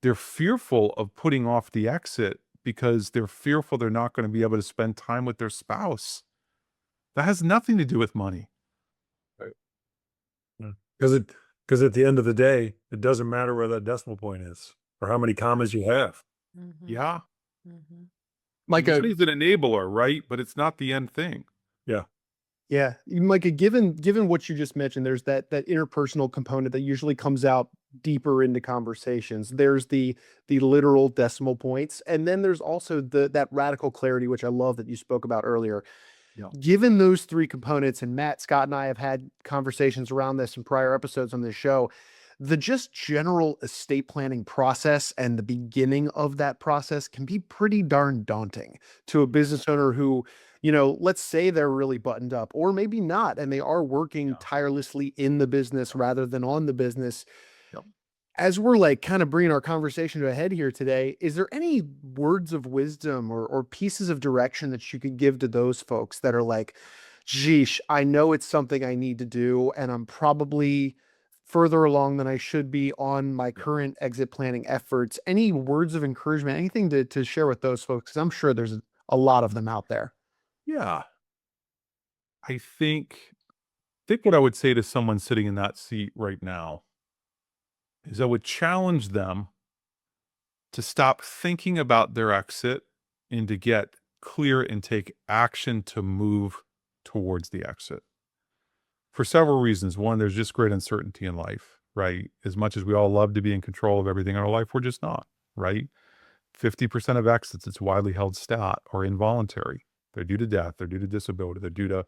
Speaker 3: they're fearful of putting off the exit because they're fearful they're not going to be able to spend time with their spouse. That has nothing to do with money.
Speaker 2: Because at the end of the day, it doesn't matter where that decimal point is or how many commas you have.
Speaker 3: Yeah.
Speaker 1: Micah,
Speaker 3: Money's an enabler, right? But it's not the end thing.
Speaker 1: yeah, Micah, given what you just mentioned, there's that interpersonal component that usually comes out deeper into conversations. There's the literal decimal points, and then there's also that radical clarity, which I love that you spoke about earlier.
Speaker 3: Yeah.
Speaker 1: Given those 3 components, and Matt, Scott, and I have had conversations around this in prior episodes on this show, the just general estate planning process and the beginning of that process can be pretty darn daunting to a business owner who, you know, let's say they're really buttoned up, or maybe not, and they are working tirelessly in the business rather than on the business.
Speaker 3: Yep.
Speaker 1: As we're like kind of bringing our conversation to a head here today, is there any words of wisdom or pieces of direction that you could give to those folks that are like, geesh, I know it's something I need to do, and I'm probably further along than I should be on my current exit planning efforts? Any words of encouragement, anything to share with those folks? Because I'm sure there's a lot of them out there.
Speaker 3: Yeah. I think what I would say to someone sitting in that seat right now is I would challenge them to stop thinking about their exit and to get clear and take action to move towards the exit. For several reasons. One, there's just great uncertainty in life, right? As much as we all love to be in control of everything in our life, we're just not, right? 50% of exits, it's widely held stat, are involuntary. They're due to death, they're due to disability, they're due to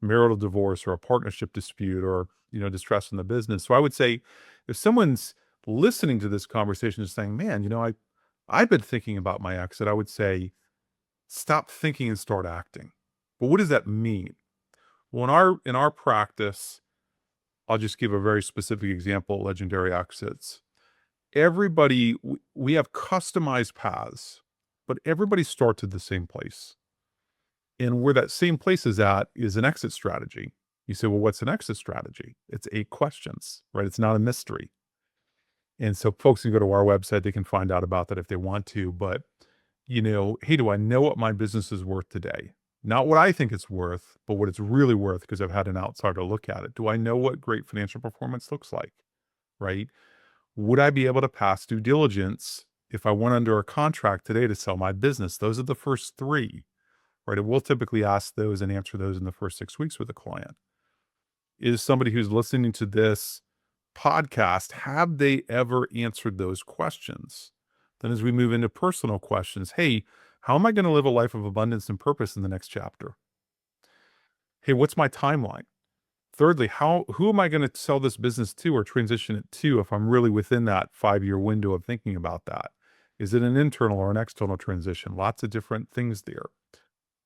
Speaker 3: marital divorce or a partnership dispute or, you know, distress in the business. So I would say if someone's listening to this conversation and saying, man, you know, I've been thinking about my exit, I would say, stop thinking and start acting. But what does that mean? Well, in our practice, I'll just give a very specific example, legendary exits. Everybody, we have customized paths, but everybody starts at the same place. And where that same place is at is an exit strategy. You say, well, what's an exit strategy? It's 8 questions, right? It's not a mystery. And so folks can go to our website, they can find out about that if they want to. But, hey, do I know what my business is worth today? Not what I think it's worth, but what it's really worth because I've had an outsider look at it. Do I know what great financial performance looks like, right? Would I be able to pass due diligence if I went under a contract today to sell my business? Those are the first 3, right? And we'll typically ask those and answer those in the first 6 weeks with a client. Is somebody who's listening to this podcast, have they ever answered those questions? Then as we move into personal questions, hey, how am I going to live a life of abundance and purpose in the next chapter? Hey, what's my timeline? Thirdly, who am I going to sell this business to or transition it to if I'm really within that 5-year window of thinking about that? Is it an internal or an external transition? Lots of different things there,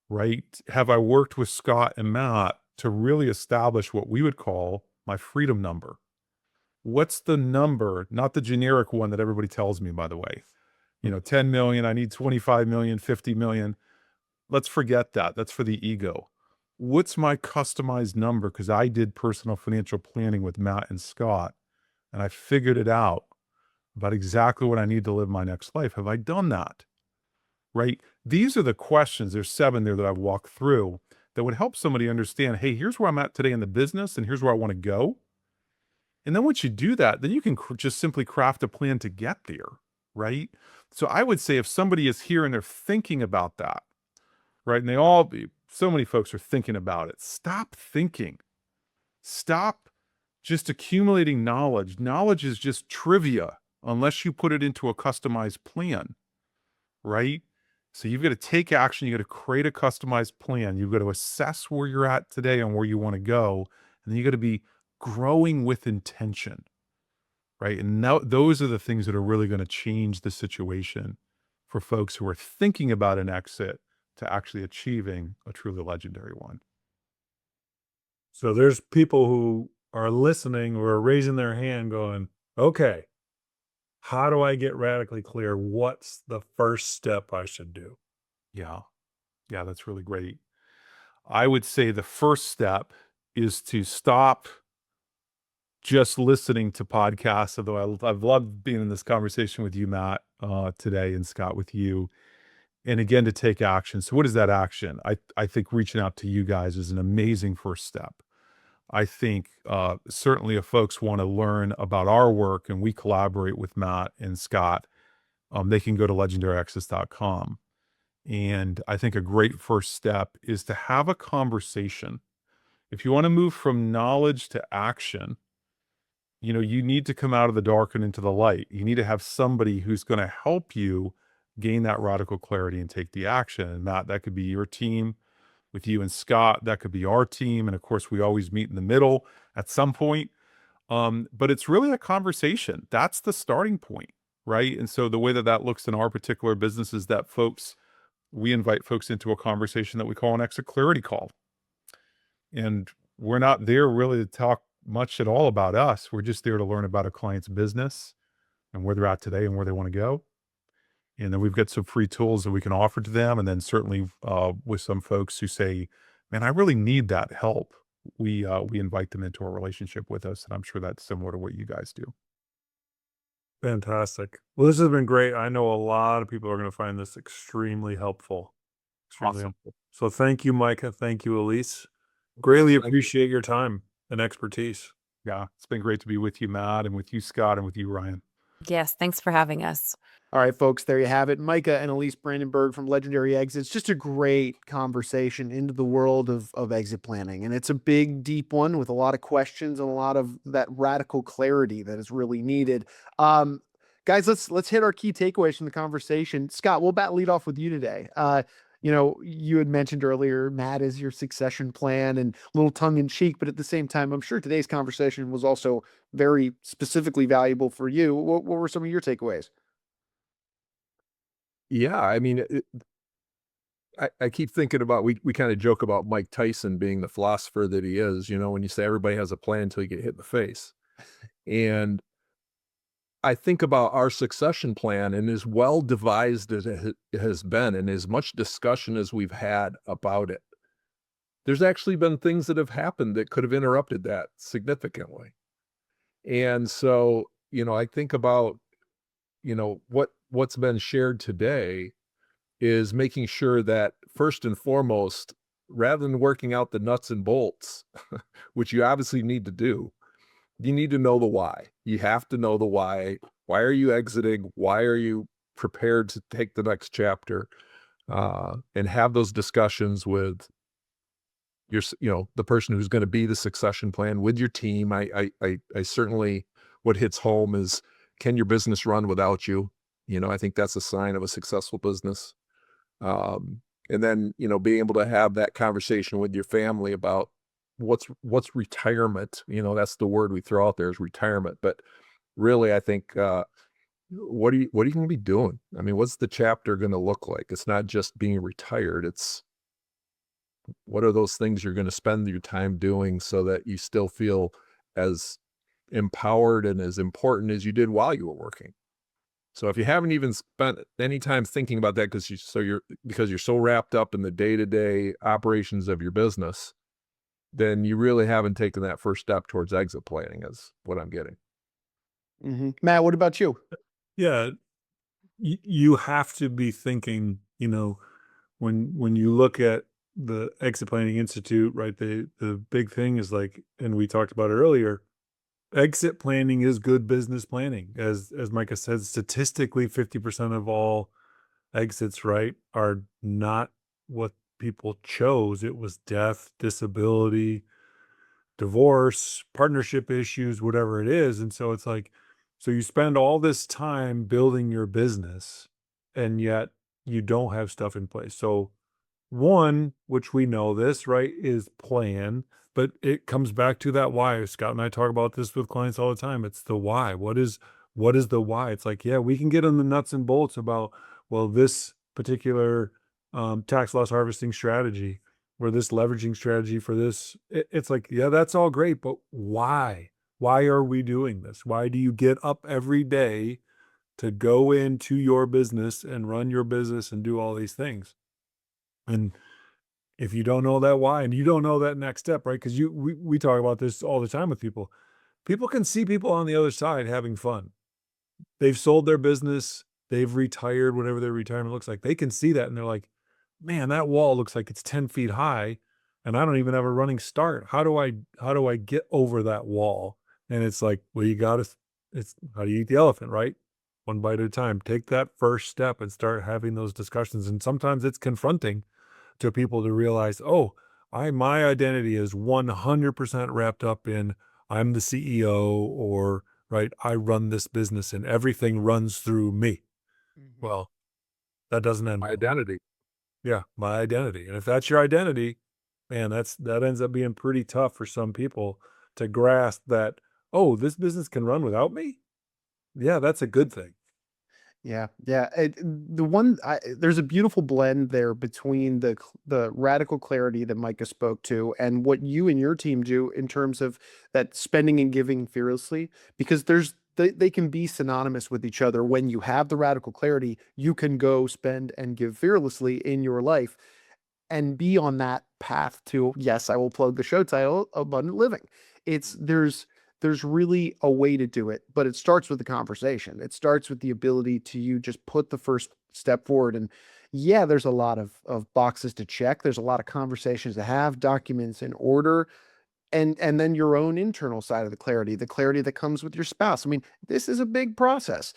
Speaker 3: right? Have I worked with Scott and Matt to really establish what we would call my freedom number? What's the number, not the generic one that everybody tells me, by the way, 10 million, I need 25 million, 50 million. Let's forget that. That's for the ego. What's my customized number? Because I did personal financial planning with Matt and Scott, and I figured it out about exactly what I need to live my next life. Have I done that? Right? These are the questions. There's 7 there that I've walked through that would help somebody understand, hey, here's where I'm at today in the business, and here's where I want to go. And then once you do that, then you can just simply craft a plan to get there, right? So I would say if somebody is here and they're thinking about that, right? And so many folks are thinking about it. Stop thinking. Stop just accumulating knowledge. Knowledge is just trivia unless you put it into a customized plan, right? So you've got to take action. You've got to create a customized plan. You've got to assess where you're at today and where you want to go. And then you got to be growing with intention, right? And now those are the things that are really going to change the situation for folks who are thinking about an exit to actually achieving a truly legendary one.
Speaker 2: So there's people who are listening or are raising their hand going, okay, how do I get radically clear? What's the first step I should do?
Speaker 3: Yeah. Yeah, that's really great. I would say the first step is to stop just listening to podcasts, although I've loved being in this conversation with you, Matt, today, and Scott with you. And again, to take action. So what is that action? I think reaching out to you guys is an amazing first step. I think certainly if folks want to learn about our work and we collaborate with Matt and Scott, they can go to legendaryexits.com. And I think a great first step is to have a conversation. If you want to move from knowledge to action, you need to come out of the dark and into the light. You need to have somebody who's going to help you gain that radical clarity and take the action. And Matt, that could be your team with you and Scott. That could be our team. And of course, we always meet in the middle at some point. But it's really a conversation. That's the starting point, right? And so the way that looks in our particular business is that we invite folks into a conversation that we call an exit clarity call. And we're not there really to talk much at all about us. We're just there to learn about a client's business and where they're at today and where they want to go. And then we've got some free tools that we can offer to them. And then certainly with some folks who say, man, I really need that help, we invite them into a relationship with us. And I'm sure that's similar to what you guys do.
Speaker 2: Fantastic. Well, this has been great. I know a lot of people are going to find this extremely helpful. Extremely
Speaker 3: Awesome.
Speaker 2: helpful. So thank you, Micah. Thank you, Elise. Greatly
Speaker 5: Thank you.
Speaker 2: appreciate your time and expertise.
Speaker 3: Yeah, it's been great to be with you, Matt, and with you, Scott, and with you, Ryan.
Speaker 4: Yes, thanks for having us.
Speaker 1: All right, folks, there you have it. Micah and Elise Brandenburg from Legendary Exits. Just a great conversation into the world of exit planning. And it's a big, deep one with a lot of questions and a lot of that radical clarity that is really needed. Guys, let's hit our key takeaways from the conversation. Scott, we'll lead off with you today. You had mentioned earlier, Matt is your succession plan, and a little tongue in cheek, but at the same time, I'm sure today's conversation was also very specifically valuable for you. What were some of your takeaways?
Speaker 5: Yeah, I mean, I keep thinking about, we kind of joke about Mike Tyson being the philosopher that he is, when you say everybody has a plan until you get hit in the face. And I think about our succession plan, and as well devised as it has been, and as much discussion as we've had about it, there's actually been things that have happened that could have interrupted that significantly. And so, I think about, what's been shared today is making sure that first and foremost, rather than working out the nuts and bolts, which you obviously need to do, you need to know the why. You have to know the why. Why are you exiting? Why are you prepared to take the next chapter? And have those discussions with the person who's going to be the succession plan with your team. I certainly, what hits home is, can your business run without you? I think that's a sign of a successful business. And then, being able to have that conversation with your family about what's retirement. That's the word we throw out there, is retirement. But really, I think, what are you going to be doing? I mean, what's the chapter going to look like? It's not just being retired. It's, what are those things you're going to spend your time doing so that you still feel as empowered and as important as you did while you were working? So if you haven't even spent any time thinking about that because you're so wrapped up in the day-to-day operations of your business, then you really haven't taken that first step towards exit planning, is what I'm getting.
Speaker 1: Matt, what about you?
Speaker 2: Yeah, you have to be thinking, when you look at the Exit Planning Institute, right? The big thing is like, and we talked about it earlier, exit planning is good business planning. As Micah said, statistically, 50% of all exits, right, are not what people chose. It was death, disability, divorce, partnership issues, whatever it is. And so it's like, so you spend all this time building your business and yet you don't have stuff in place. So one, which we know this, right, is plan, but it comes back to that why. Scott and I talk about this with clients all the time. It's the why. What is the why? It's like, yeah, we can get on the nuts and bolts about, well, this particular tax loss harvesting strategy or this leveraging strategy for this. It's like, yeah, that's all great, but why? Why are we doing this? Why do you get up every day to go into your business and run your business and do all these things? And if you don't know that why, and you don't know that next step, right? Because we talk about this all the time with people. People can see people on the other side having fun. They've sold their business, they've retired, whatever their retirement looks like. They can see that and they're like, man, that wall looks like it's 10 feet high and I don't even have a running start. How do I get over that wall? And it's like, well, it's how do you eat the elephant, right? One bite at a time. Take that first step and start having those discussions. And sometimes it's confronting to people to realize, oh, my identity is 100% wrapped up in I'm the CEO, or right, I run this business and everything runs through me. Well, that doesn't end
Speaker 5: My
Speaker 2: well.
Speaker 5: identity.
Speaker 2: Yeah, my identity. And if that's your identity, man, that ends up being pretty tough for some people to grasp that, oh, this business can run without me? Yeah, that's a good thing.
Speaker 1: Yeah, yeah. There's a beautiful blend there between the radical clarity that Micah spoke to and what you and your team do in terms of that spending and giving fearlessly, because they can be synonymous with each other. When you have the radical clarity, you can go spend and give fearlessly in your life and be on that path to, yes, I will plug the show title, Abundant Living. There's really a way to do it, but it starts with the conversation. It starts with the ability to you just put the first step forward. And yeah, there's a lot of boxes to check. There's a lot of conversations to have, documents in order, and then your own internal side of the clarity that comes with your spouse. I mean, this is a big process.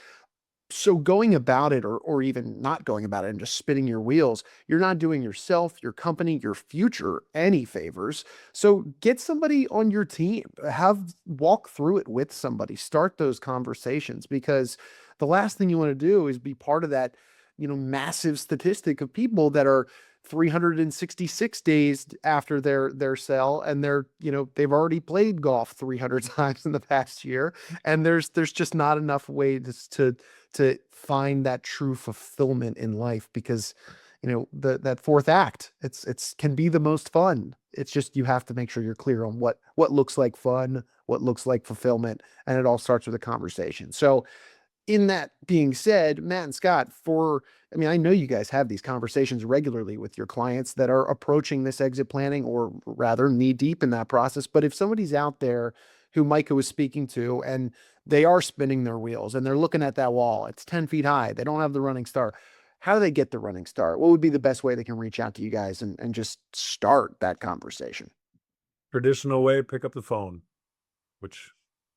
Speaker 1: So going about it, or even not going about it and just spinning your wheels, you're not doing yourself, your company, your future any favors. So get somebody on your team, walk through it with somebody, start those conversations, because the last thing you want to do is be part of that, massive statistic of people that are 366 days after their sell, and they've already played golf 300 times in the past year, and there's just not enough ways to find that true fulfillment in life, because that fourth act, it's can be the most fun. It's just, you have to make sure you're clear on what looks like fun, what looks like fulfillment, and it all starts with a conversation. So in that being said, Matt and Scott, I mean, I know you guys have these conversations regularly with your clients that are approaching this exit planning, or rather knee deep in that process. But if somebody's out there who Micah was speaking to, and they are spinning their wheels and they're looking at that wall, it's 10 feet high, they don't have the running start. How do they get the running start? What would be the best way they can reach out to you guys and just start that conversation?
Speaker 2: Traditional way, pick up the phone, which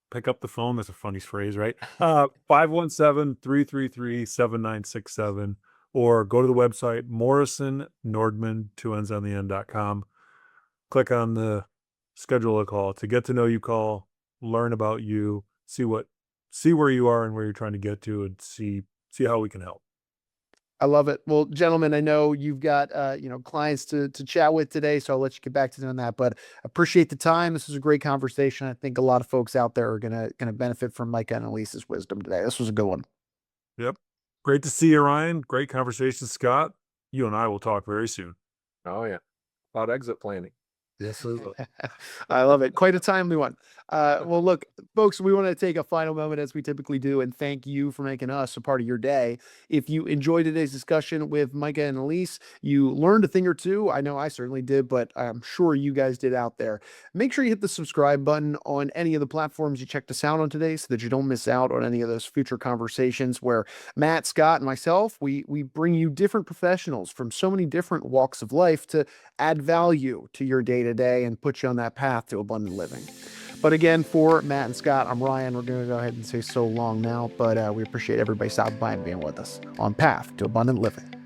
Speaker 2: pick up the phone. That's a funny phrase, right? 517-333-7967, or go to the website, Morrison Nordman, 2 N's on the end.com. Click on the schedule a call to get to know you call, learn about you, see where you are and where you're trying to get to, and see how we can help.
Speaker 1: I love it. Well, gentlemen, I know you've got clients to chat with today, so I'll let you get back to doing that. But appreciate the time. This was a great conversation. I think a lot of folks out there are gonna benefit from Micah and Elise's wisdom today. This was a good one.
Speaker 2: Yep. Great to see you, Ryan. Great conversation, Scott. You and I will talk very soon.
Speaker 5: Oh yeah. About exit planning.
Speaker 2: Yes, sir.
Speaker 1: I love it. Quite a timely one. Well, look, folks, we want to take a final moment, as we typically do, and thank you for making us a part of your day. If you enjoyed today's discussion with Micah and Elise, you learned a thing or two. I know I certainly did, but I'm sure you guys did out there. Make sure you hit the subscribe button on any of the platforms you checked us out on today, so that you don't miss out on any of those future conversations where Matt, Scott, and myself, we bring you different professionals from so many different walks of life to add value to your day-to-day and put you on that path to abundant living. But again, for Matt and Scott, I'm Ryan. We're going to go ahead and say so long now, but we appreciate everybody stopping by and being with us on Path to Abundant Living.